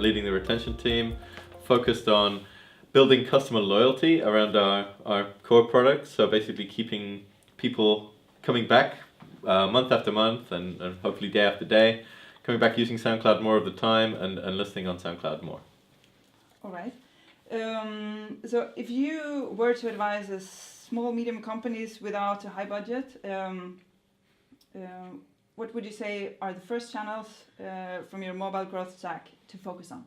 leading the retention team, focused on building customer loyalty around our core products. So basically keeping people coming back month after month and hopefully day after day, coming back using SoundCloud more of the time and listening on SoundCloud more. All right. So if you were to advise a small, medium companies without a high budget, what would you say are the first channels from your mobile growth stack to focus on?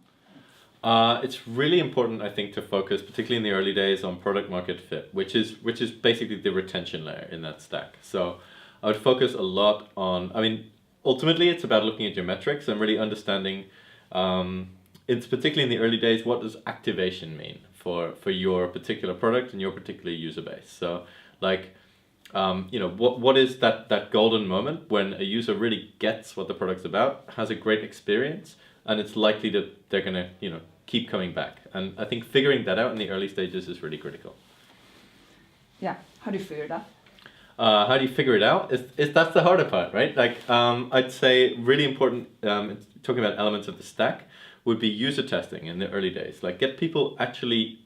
It's really important, I think, to focus, particularly in the early days, on product market fit, which is basically the retention layer in that stack. So I would focus a lot on, I mean, ultimately it's about looking at your metrics and really understanding, it's particularly in the early days, what does activation mean for your particular product and your particular user base. So like, what is that golden moment when a user really gets what the product's about, has a great experience, and it's likely that they're going to, keep coming back. And I think figuring that out in the early stages is really critical. Yeah, how do you figure that? How do you figure it out? That's the harder part, right? Like, I'd say really important, talking about elements of the stack, would be user testing in the early days. Like, get people actually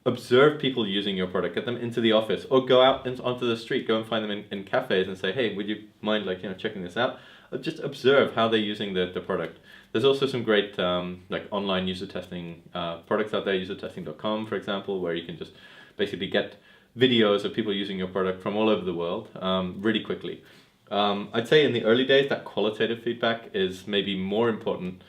observe people using your product, get them into the office, or go out onto the street, go and find them in cafes and say, hey, would you mind checking this out? Just observe how they're using the product. There's also some great online user testing products out there, usertesting.com, for example, where you can just basically get videos of people using your product from all over the world really quickly. I'd say in the early days, that qualitative feedback is maybe more important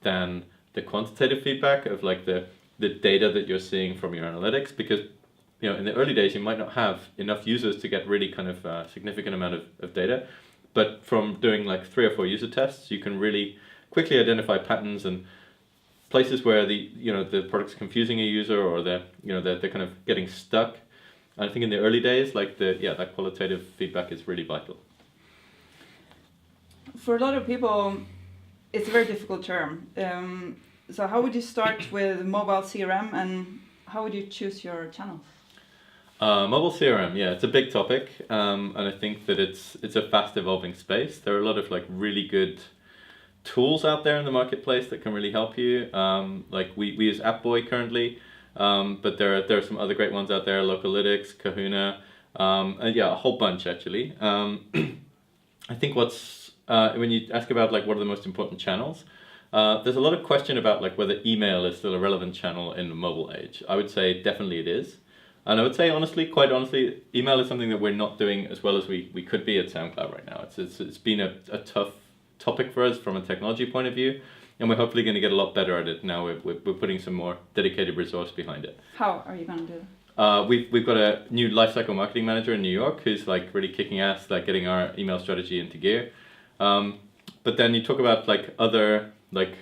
than the quantitative feedback of like the data that you're seeing from your analytics, because in the early days you might not have enough users to get really kind of a significant amount of data, but from doing like 3 or 4 user tests you can really quickly identify patterns and places where the product's confusing a user, or they're kind of getting stuck. And I think in the early days, like that qualitative feedback is really vital. For a lot of people, it's a very difficult term. So how would you start with mobile CRM, and how would you choose your channels? Mobile CRM, yeah, it's a big topic, and I think that it's a fast evolving space. There are a lot of like really good tools out there in the marketplace that can really help you. Like we use AppBoy currently, but there are some other great ones out there, Localytics, Kahuna, and yeah, a whole bunch actually. I think when you ask about like what are the most important channels, there's a lot of question about like whether email is still a relevant channel in the mobile age. I would say definitely it is. And I would say quite honestly, email is something that we're not doing as well as we could be at SoundCloud right now. It's been a tough topic for us from a technology point of view, and we're hopefully going to get a lot better at it now. We're putting some more dedicated resource behind it. How are you going to do it? We've got a new lifecycle marketing manager in New York who's like really kicking ass, like getting our email strategy into gear. But then you talk about like other like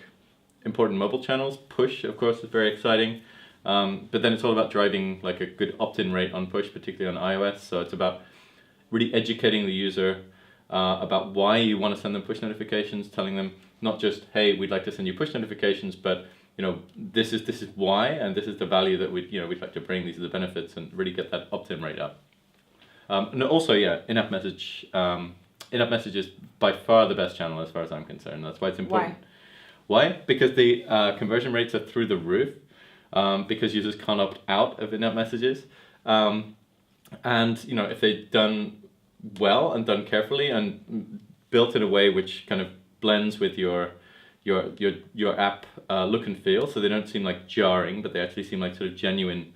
important mobile channels. Push, of course, is very exciting. But then it's all about driving like a good opt-in rate on push, particularly on iOS. So it's about really educating the user about why you want to send them push notifications, telling them not just, hey, we'd like to send you push notifications, but this is why, and this is the value that we'd like to bring. These are the benefits, and really get that opt-in rate up. And also, yeah, in-app message is by far the best channel as far as I'm concerned. That's why it's important. Why? Because the conversion rates are through the roof. Because users can't opt out of in-app messages, and if they've done well and done carefully and built in a way which kind of blends with your app look and feel, so they don't seem like jarring, but they actually seem like sort of genuine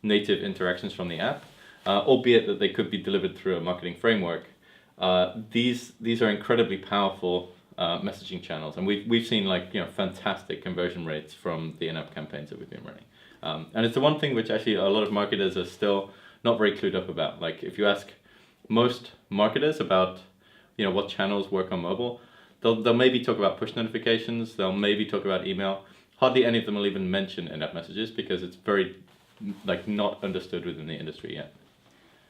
native interactions from the app, albeit that they could be delivered through a marketing framework. These are incredibly powerful messaging channels, and we've seen like fantastic conversion rates from the in-app campaigns that we've been running, and it's the one thing which actually a lot of marketers are still not very clued up about. Like if you ask most marketers about what channels work on mobile, they'll maybe talk about push notifications, they'll maybe talk about email. Hardly any of them will even mention in-app messages because it's very like not understood within the industry yet.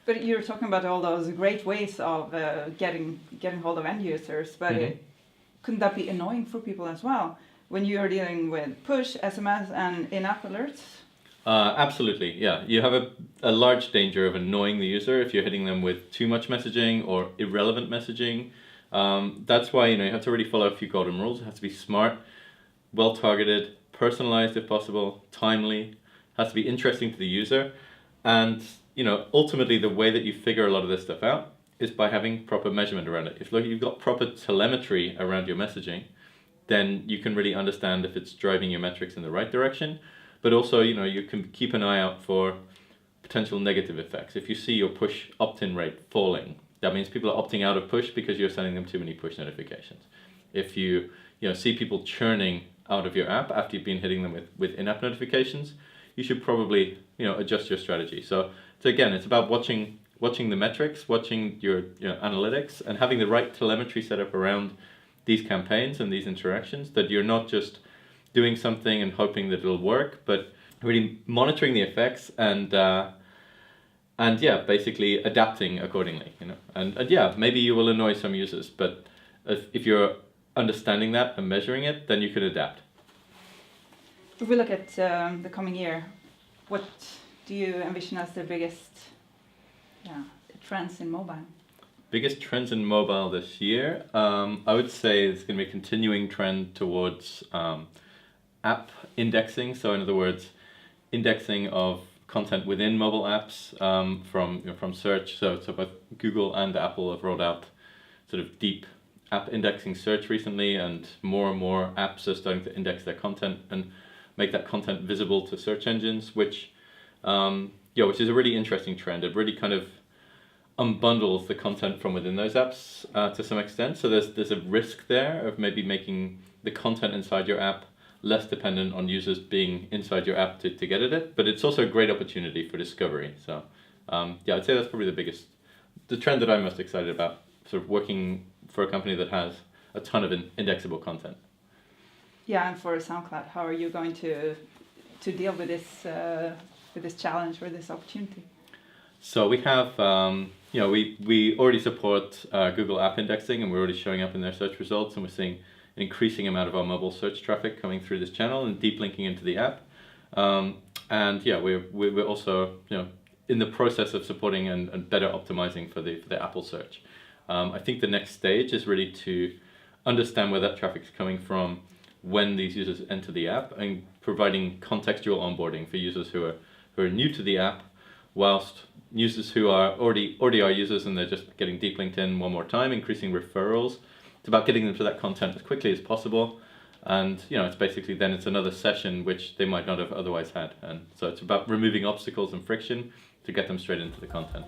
But you're talking about all those great ways of getting hold of end users, but couldn't that be annoying for people as well when you are dealing with push, SMS, and in-app alerts? Absolutely, yeah. You have a large danger of annoying the user if you're hitting them with too much messaging or irrelevant messaging. That's why you have to really follow a few golden rules. It has to be smart, well-targeted, personalized if possible, timely, has to be interesting to the user, and ultimately the way that you figure a lot of this stuff out is by having proper measurement around it. If you've got proper telemetry around your messaging, then you can really understand if it's driving your metrics in the right direction, but also you can keep an eye out for potential negative effects. If you see your push opt-in rate falling, that means people are opting out of push because you're sending them too many push notifications. If you see people churning out of your app after you've been hitting them with in-app notifications, you should probably adjust your strategy. So again, it's about watching the metrics, watching your analytics, and having the right telemetry set up around these campaigns and these interactions, that you're not just doing something and hoping that it'll work, but really monitoring the effects and basically adapting accordingly. And maybe you will annoy some users, but if you're understanding that and measuring it, then you can adapt. If we look at the coming year, what do you envision as the biggest trends in mobile? Biggest trends in mobile this year, I would say it's going to be a continuing trend towards app indexing. So in other words, indexing of content within mobile apps from search. So both Google and Apple have rolled out sort of deep app indexing search recently, and more apps are starting to index their content and make that content visible to search engines, which is a really interesting trend. It really kind of unbundles the content from within those apps to some extent. So there's a risk there of maybe making the content inside your app less dependent on users being inside your app to get at it, but it's also a great opportunity for discovery. So I'd say that's probably the trend that I'm most excited about, sort of working for a company that has a ton of indexable content. Yeah, and for SoundCloud, how are you going to deal with this challenge or this opportunity? So we have, we already support Google App Indexing, and we're already showing up in their search results, and we're seeing an increasing amount of our mobile search traffic coming through this channel and deep linking into the app. We're also in the process of supporting and better optimizing for the Apple search. I think the next stage is really to understand where that traffic is coming from when these users enter the app, and providing contextual onboarding for users who are new to the app, whilst users who are already are users and they're just getting deep linked in one more time, increasing referrals. It's about getting them to that content as quickly as possible, and it's basically then it's another session which they might not have otherwise had, and so it's about removing obstacles and friction to get them straight into the content.